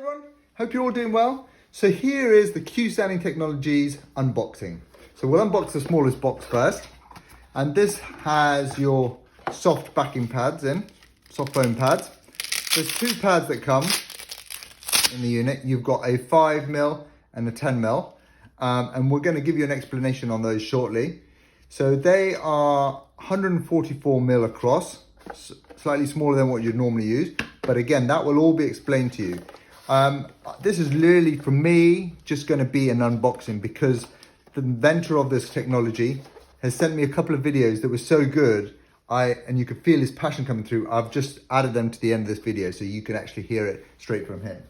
everyone, hope you're all doing well. So here is the QSanding Technologies unboxing. So we'll unbox the smallest box first, and this has your soft backing pads in, soft foam pads. There's two pads that come in the unit. You've got a 5mm and a 10mm, and we're going to give you an explanation on those shortly. So they are 144mm across, slightly smaller than what you'd normally use, but again, that will all be explained to you. This is literally, for me, just going to be an unboxing because the inventor of this technology has sent me a couple of videos that were so good, and you could feel his passion coming through. I've just added them to the end of this video so you can actually hear it straight from him.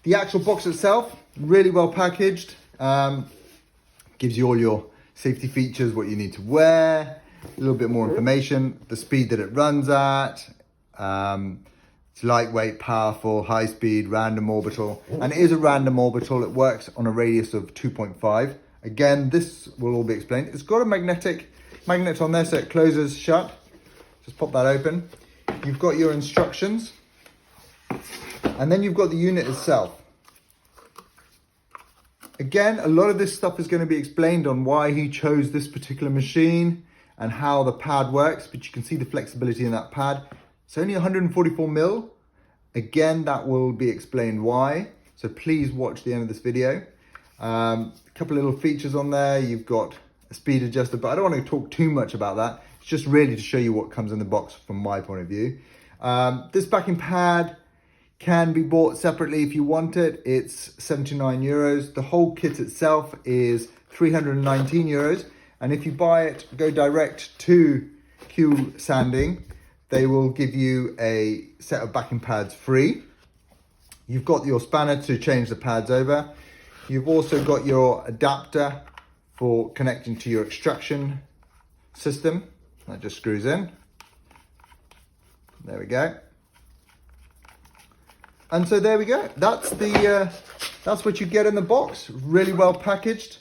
The actual box itself, really well packaged, gives you all your safety features, what you need to wear, a little bit more information, the speed that it runs at. It's lightweight, powerful, high speed, random orbital, and it is a random orbital. It works on a radius of 2.5. Again, this will all be explained. It's got a magnet on there, so it closes shut. Just pop that open. You've got your instructions, and then you've got the unit itself. Again, a lot of this stuff is going to be explained on why he chose this particular machine and how the pad works, but you can see the flexibility in that pad. It's only 144mm. Again, that will be explained why. So please watch the end of this video. A couple of little features on there. You've got a speed adjuster, but I don't want to talk too much about that. It's just really to show you what comes in the box from my point of view. This backing pad can be bought separately if you want it. It's 79 euros. The whole kit itself is 319 euros. And if you buy it, go direct to QSanding, they will give you a set of backing pads free. You've got your spanner to change the pads over. You've also got your adapter for connecting to your extraction system. That just screws in. There we go. And so there we go. That's what you get in the box. Really well packaged.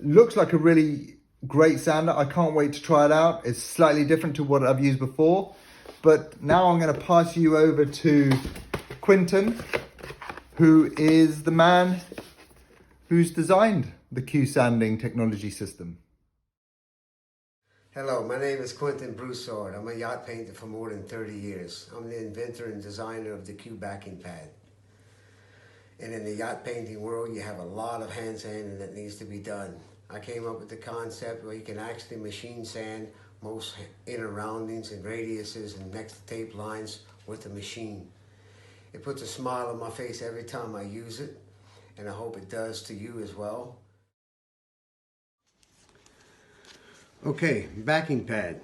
Looks like a really great sander. I can't wait to try it out. It's slightly different to what I've used before. But now I'm going to pass you over to Quinton, who is the man who's designed the QSanding technology system. Hello, my name is Quinton Broussard. I'm a yacht painter for more than 30 years. I'm the inventor and designer of the Q backing pad. And in the yacht painting world, you have a lot of hand sanding that needs to be done. I came up with the concept where you can actually machine sand most inner roundings and radiuses and next tape lines with the machine. It puts a smile on my face every time I use it, and I hope it does to you as well. Okay, backing pad,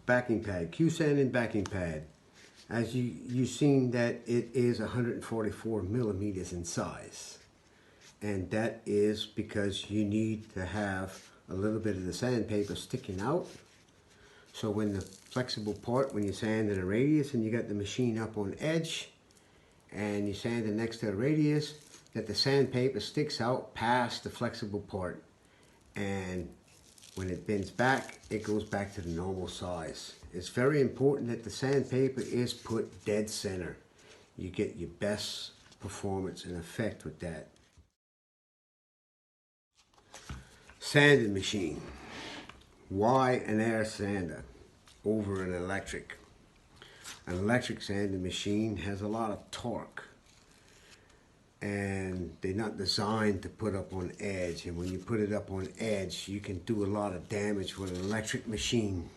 QSanding backing pad. As you've seen that it is 144mm in size. And that is because you need to have a little bit of the sandpaper sticking out. So when the flexible part, when you sand in a radius and you got the machine up on edge and you sand it next to the radius, that the sandpaper sticks out past the flexible part. And when it bends back, it goes back to the normal size. It's very important that the sandpaper is put dead center. You get your best performance and effect with that. Sanding machine. Why an air sander over an electric? An electric sanding machine has a lot of torque, and they're not designed to put up on edge. And when you put it up on edge, you can do a lot of damage with an electric machine.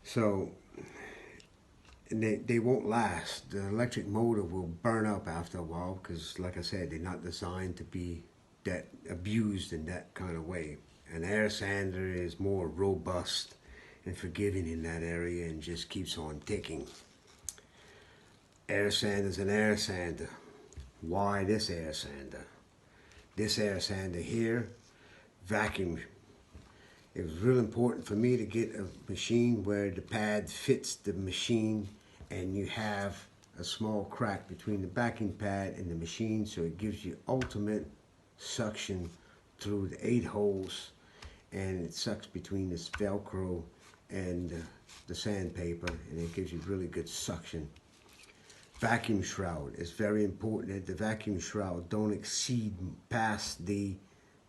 So they won't last. The electric motor will burn up after a while because, like I said, they're not designed to be that abused in that kind of way. An air sander is more robust and forgiving in that area and just keeps on ticking. Air sander is an air sander. Why this air sander? This air sander here, vacuum. It was real important for me to get a machine where the pad fits the machine and you have a small crack between the backing pad and the machine, so it gives you ultimate suction through the 8 holes, and it sucks between this Velcro and the sandpaper, and it gives you really good suction. vacuum shroud. It's very important that the vacuum shroud don't exceed past the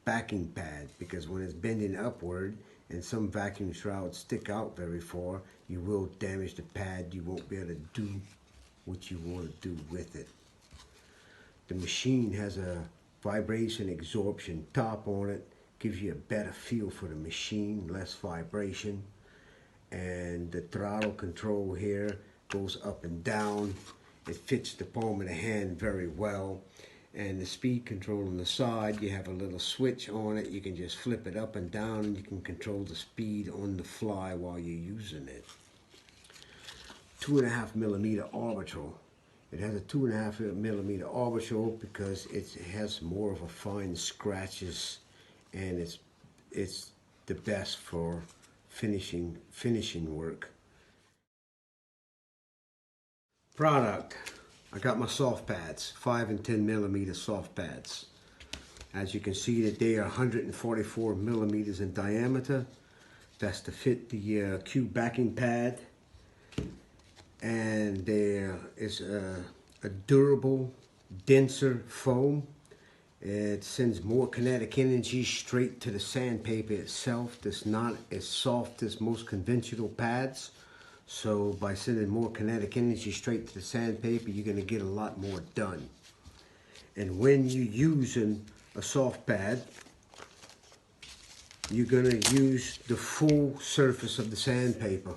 backing pad, because when it's bending upward and some vacuum shrouds stick out very far, you will damage the pad. You won't be able to do what you want to do with it. The machine has a vibration absorption top on it, gives you a better feel for the machine, less vibration. And the throttle control here goes up and down. It fits the palm of the hand very well. And the speed control on the side, you have a little switch on it. You can just flip it up and down, and you can control the speed on the fly while you're using it. 2.5 millimeter arbitral. It has a 2.5 millimeter arbitral because it has more of a fine scratches, and it's the best for finishing work. Product. I got my soft pads, 5 and 10 millimeter soft pads. As you can see that they are 144 millimeters in diameter. That's to fit the Q backing pad. And there is a durable, denser foam. It sends more kinetic energy straight to the sandpaper itself. It's not as soft as most conventional pads. So by sending more kinetic energy straight to the sandpaper, you're going to get a lot more done. And when you're using a soft pad, you're going to use the full surface of the sandpaper.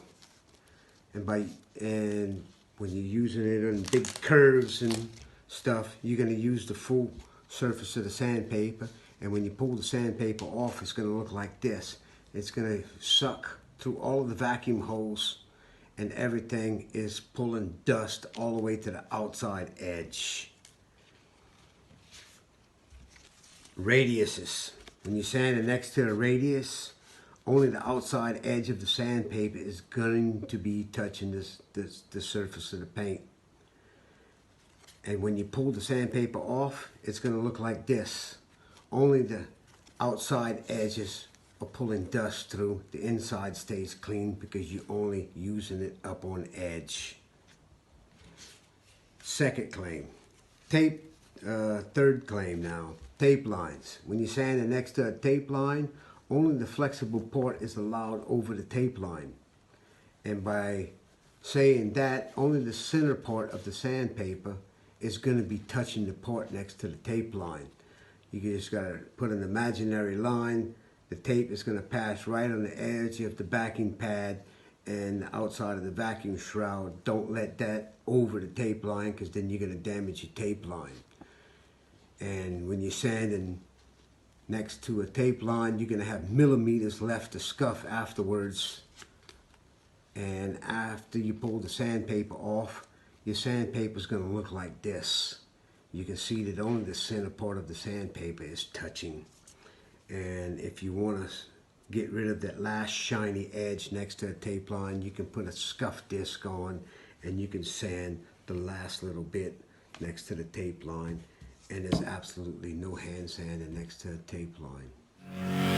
And when you're using it on big curves and stuff, you're going to use the full surface of the sandpaper. And when you pull the sandpaper off, it's going to look like this. It's going to suck through all of the vacuum holes, and everything is pulling dust all the way to the outside edge. Radiuses. When you're sanding next to a radius, only the outside edge of the sandpaper is going to be touching the surface of the paint. And when you pull the sandpaper off, it's going to look like this. Only the outside edges are pulling dust through. The inside stays clean because you're only using it up on edge. Second claim. Tape. Third claim now. Tape lines. When you're sanding next to a tape line, only the flexible part is allowed over the tape line. And by saying that, only the center part of the sandpaper is going to be touching the part next to the tape line. You just got to put an imaginary line. The tape is going to pass right on the edge of the backing pad and the outside of the vacuum shroud. Don't let that over the tape line, because then you're going to damage your tape line. And when you're sanding next to a tape line, you're going to have millimeters left to scuff afterwards. And after you pull the sandpaper off, your sandpaper is going to look like this. You can see that only the center part of the sandpaper is touching. And if you want to get rid of that last shiny edge next to a tape line, you can put a scuff disc on, and you can sand the last little bit next to the tape line. And there's absolutely no hand sanding next to a tape line.